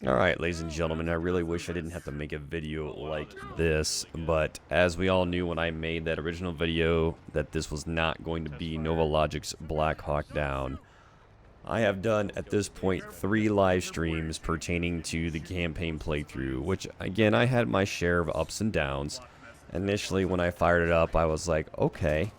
Alright, ladies and gentlemen, I really wish I didn't have to make a video like this, but as we all knew when I made that original video that this was not going to be Nova Logic's Black Hawk Down, I have done at this point 3 live streams pertaining to the campaign playthrough, which again I had my share of ups and downs. Initially when I fired it up I was like, okay,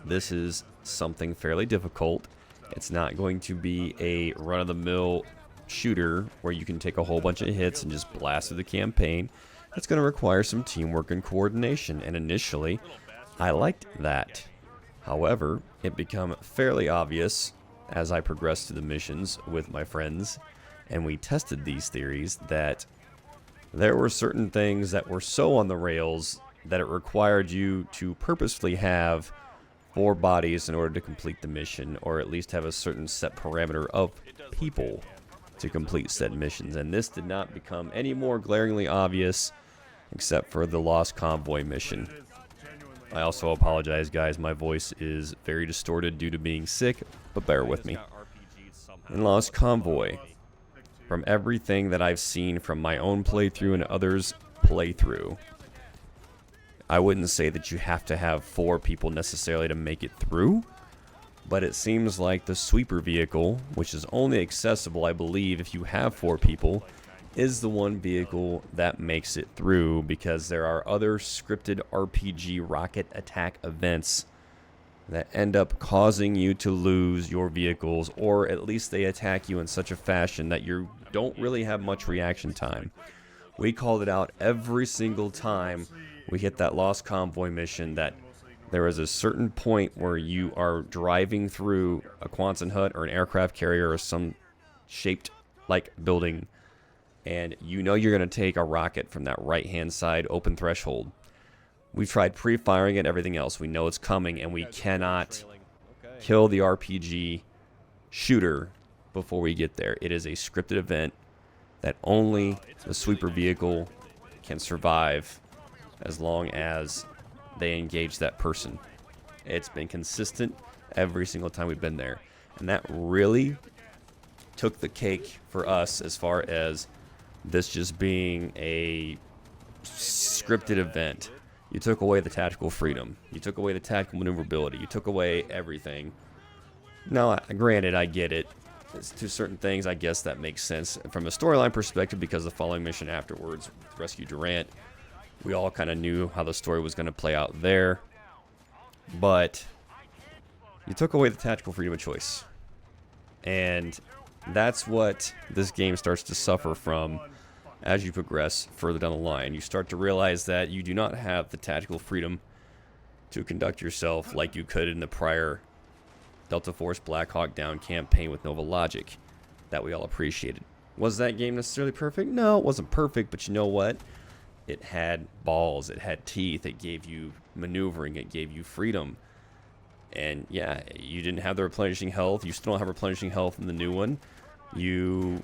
this is something fairly difficult. It's not going to be a run-of-the-mill shooter where you can take a whole bunch of hits and just blast through the campaign. It's going to require some teamwork and coordination, and initially I liked that. However, it became fairly obvious as I progressed through the missions with my friends and we tested these theories that there were certain things that were so on the rails that it required you to purposefully have 4 bodies in order to complete the mission, or at least have a certain set parameter of people to complete said missions, and this did not become any more glaringly obvious except for the Lost Convoy mission. I also apologize, guys, my voice is very distorted due to being sick, but bear with me. In Lost Convoy, from everything that I've seen from my own playthrough and others' playthrough, I wouldn't say that you have to have 4 people necessarily to make it through, but it seems like the sweeper vehicle, which is only accessible, I believe, if you have 4 people, is the one vehicle that makes it through, because there are other scripted RPG rocket attack events that end up causing you to lose your vehicles, or at least they attack you in such a fashion that you don't really have much reaction time. We called it out every single time we hit that Lost Convoy mission, that there is a certain point where you are driving through a Quonset hut or an aircraft carrier or some shaped like building, and you know you're going to take a rocket from that right hand side open threshold. We've tried pre-firing it, everything else. We know it's coming, and we cannot kill the RPG shooter before we get there. It is a scripted event that only the sweeper vehicle can survive as long as they engage that person. It's been consistent every single time we've been there, and that really took the cake for us as far as this just being a scripted event. You took away the tactical freedom, you took away the tactical maneuverability, you took away everything. Now, granted, I get it. To certain things, I guess that makes sense from a storyline perspective, because the following mission afterwards, Rescue Durant, we all kind of knew how the story was going to play out there. But you took away the tactical freedom of choice. And that's what this game starts to suffer from as you progress further down the line. You start to realize that you do not have the tactical freedom to conduct yourself like you could in the prior Delta Force Black Hawk Down campaign with Nova Logic that we all appreciated. Was that game necessarily perfect? No, it wasn't perfect, but you know what? It had balls, it had teeth, it gave you maneuvering, it gave you freedom. And yeah, you didn't have the replenishing health, you still don't have replenishing health in the new one. You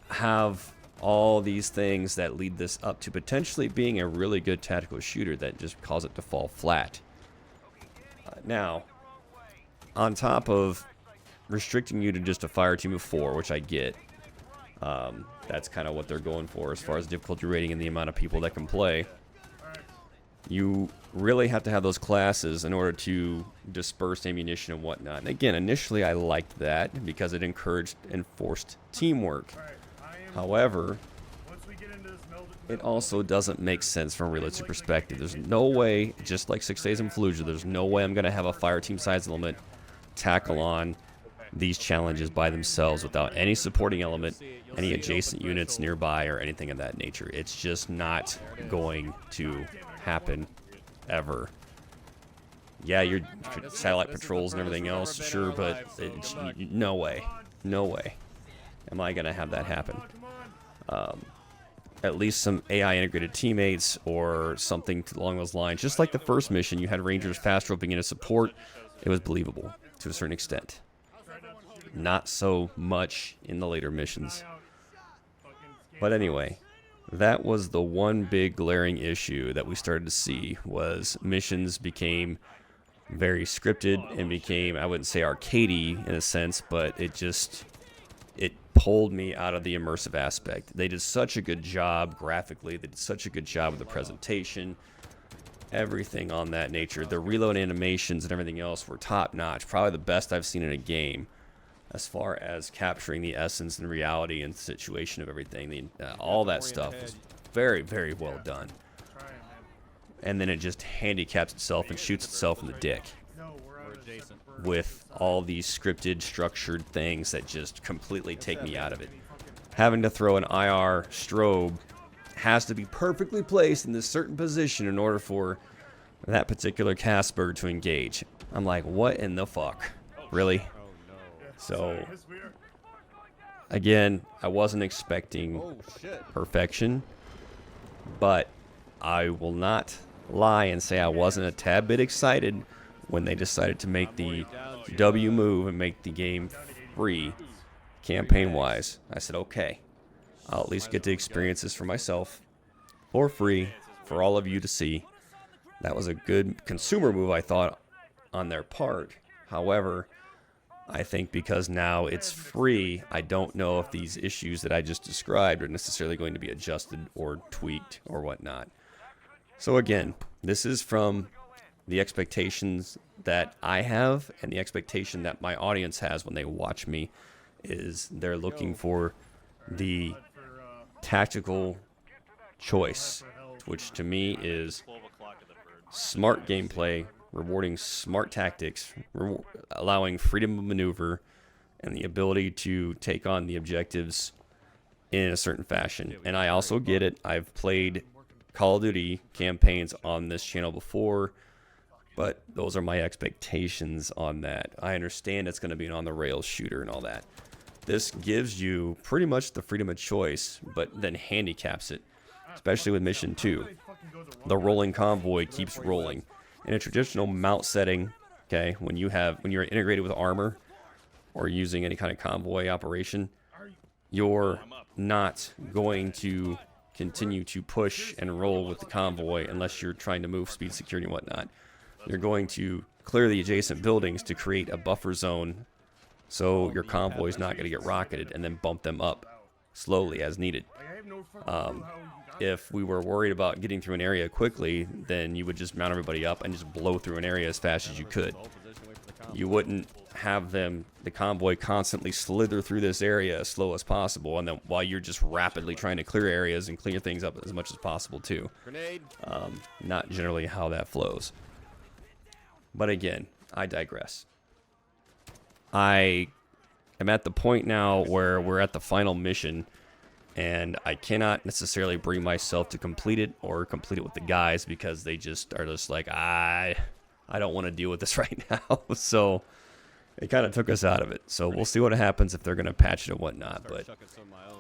have all these things that lead this up to potentially being a really good tactical shooter that just cause it to fall flat. Now, on top of restricting you to just a fire team of 4, which I get, that's kind of what they're going for as far as difficulty rating and the amount of people that can play. You really have to have those classes in order to disperse ammunition and whatnot. And again, initially I liked that because it encouraged and forced teamwork. However, it also doesn't make sense from a realistic perspective. There's no way, just like 6 Days in Fallujah, there's no way I'm going to have a fire team size element tackle on these challenges by themselves without any supporting element, any adjacent units nearby, or anything of that nature. It's just not going to happen ever. Yeah, your satellite patrols and everything else, sure, but it's, no way, no way am I going to have that happen. At least some AI integrated teammates or something along those lines. Just like the first mission, you had Rangers fast roping into support. It was believable to a certain extent. Not so much in the later missions. But anyway, that was the one big glaring issue that we started to see, was missions became very scripted and became, I wouldn't say arcadey in a sense, but it pulled me out of the immersive aspect. They did such a good job graphically. They did such a good job with the presentation. Everything on that nature. The reload animations and everything else were top notch. Probably the best I've seen in a game as far as capturing the essence and reality and situation of everything. All that stuff was very, very well done. And then it just handicaps itself and shoots itself in the dick with all these scripted, structured things that just completely take me out of it. Having to throw an IR strobe has to be perfectly placed in this certain position in order for that particular Casper to engage. I'm like, what in the fuck? Really? So, again, I wasn't expecting perfection, but I will not lie and say I wasn't a tad bit excited when they decided to make the W move and make the game free campaign-wise. I said, okay, I'll at least get to experience this for myself for free for all of you to see. That was a good consumer move, I thought, on their part. However, I think because now it's free, I don't know if these issues that I just described are necessarily going to be adjusted or tweaked or whatnot. So again, this is from the expectations that I have and the expectation that my audience has when they watch me is they're looking for the tactical choice, which to me is smart gameplay, rewarding smart tactics, allowing freedom of maneuver, and the ability to take on the objectives in a certain fashion. And I also get it. I've played Call of Duty campaigns on this channel before, but those are my expectations on that. I understand it's going to be an on-the-rails shooter and all that. This gives you pretty much the freedom of choice, but then handicaps it, especially with Mission 2. The rolling convoy keeps rolling. In a traditional mount setting, okay, when you're integrated with armor or using any kind of convoy operation, you're not going to continue to push and roll with the convoy unless you're trying to move speed, security, and whatnot. You're going to clear the adjacent buildings to create a buffer zone so your convoy is not going to get rocketed, and then bump them up slowly as needed. If we were worried about getting through an area quickly, then you would just mount everybody up and just blow through an area as fast as you could. You wouldn't have the convoy constantly slither through this area as slow as possible, and then while you're just rapidly trying to clear areas and clear things up as much as possible too. Not generally how that flows. But again, I digress. I am at the point now where we're at the final mission, and I cannot necessarily bring myself to complete it or complete it with the guys because they just are just like, I don't want to deal with this right now. So it kind of took us out of it. So we'll see what happens if they're going to patch it and whatnot. But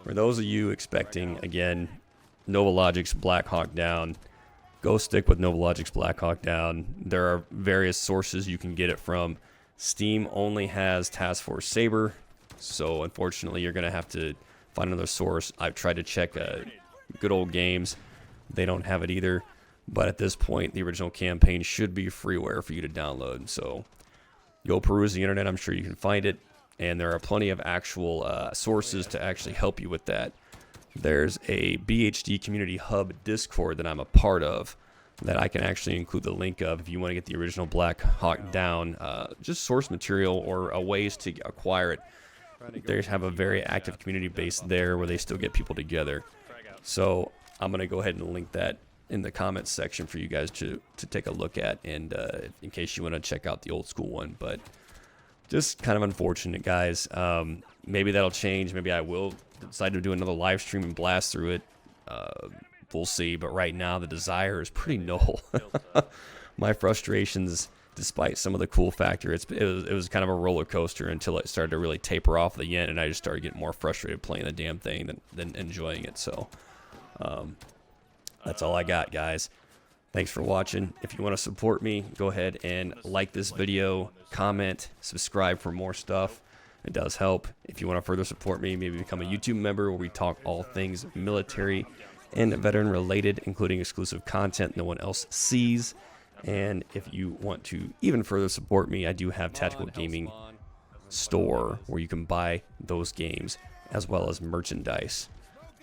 for those of you expecting, again, Nova Logic's Black Hawk Down, go stick with Nova Logic's Black Hawk Down. There are various sources you can get it from. Steam only has Task Force Saber, so unfortunately you're going to have to find another source. I've tried to check Good Old Games. They don't have it either. But at this point, the original campaign should be freeware for you to download. So go peruse the internet. I'm sure you can find it. And there are plenty of actual sources to actually help you with that. There's a BHD Community Hub Discord that I'm a part of that I can actually include the link of if you want to get the original Black Hawk Down, just source material or ways to acquire it. They have a very active community base there where they still get people together. So I'm going to go ahead and link that in the comments section for you guys to take a look at, and in case you want to check out the old school one. But just kind of unfortunate, guys. Maybe that'll change. Maybe I will decide to do another live stream and blast through it. We'll see. But right now, the desire is pretty null. My frustrations, despite some of the cool factor, it was kind of a roller coaster until it started to really taper off the end, and I just started getting more frustrated playing the damn thing than enjoying it. So that's all I got, guys. Thanks for watching. If you want to support me, go ahead and like this video, comment, subscribe for more stuff. It does help. If you want to further support me, maybe become a YouTube member where we talk all things military and veteran related, including exclusive content no one else sees. And if you want to even further support me, I do have Tactical Gaming Store where you can buy those games as well as merchandise.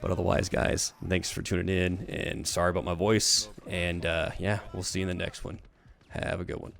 But otherwise, guys, thanks for tuning in, and sorry about my voice, and yeah, we'll see you in the next one. Have a good one.